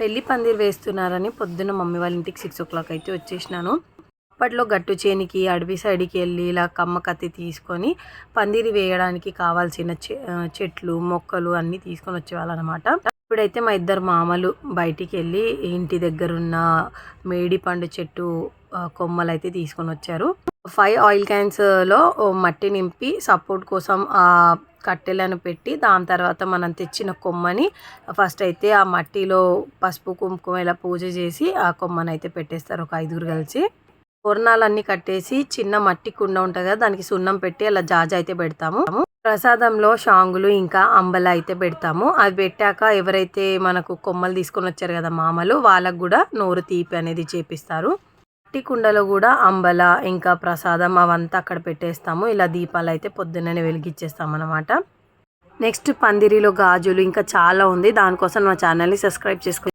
పెళ్లి పందిరి వేస్తున్నారని పొద్దున్న మమ్మీ వాళ్ళ ఇంటికి 6 o'clock అయితే వచ్చేసినాను. అప్పట్లో గట్టు చేనికి అడవి సైడ్కి వెళ్ళి ఇలా కమ్మ కత్తి తీసుకొని పందిరి వేయడానికి కావాల్సిన చెట్లు మొక్కలు అన్నీ తీసుకొని వచ్చేవాళ్ళు అనమాట. ఇప్పుడైతే మా ఇద్దరు మామలు బయటికి వెళ్ళి ఇంటి దగ్గర ఉన్న మేడి పండు చెట్టు కొమ్మలు అయితే తీసుకొని వచ్చారు. 5 ఆయిల్ క్యాన్స్లో మట్టి నింపి సపోర్ట్ కోసం ఆ కట్టెలను పెట్టి దాని తర్వాత మనం తెచ్చిన కొమ్మని ఫస్ట్ అయితే ఆ మట్టిలో పసుపు కుంకుమ ఇలా పూజ చేసి ఆ కొమ్మని అయితే పెట్టేస్తారు ఒక 5గురు కలిసి. తోరణాలన్నీ కట్టేసి చిన్న మట్టి కుండ ఉంటుంది కదా, దానికి సున్నం పెట్టి అలా జాజ అయితే పెడతాము. ప్రసాదంలో షాంగులు ఇంకా అంబల అయితే పెడతాము. అది పెట్టాక ఎవరైతే మనకు కొమ్మలు తీసుకొని వచ్చారు కదా మామలు, వాళ్ళకు కూడా నోరు తీపి అనేది చేపిస్తారు. మట్టి కుండలో కూడా అంబల ఇంకా ప్రసాదం అవంతా అక్కడ పెట్టేస్తాము. ఇలా దీపాలు అయితే పొద్దున్నే వెలిగించేస్తాం అనమాట. నెక్స్ట్ పందిరిలో గాజులు ఇంకా చాలా ఉంది. దానికోసం మా ఛానల్ని సబ్స్క్రైబ్ చేసుకోండి.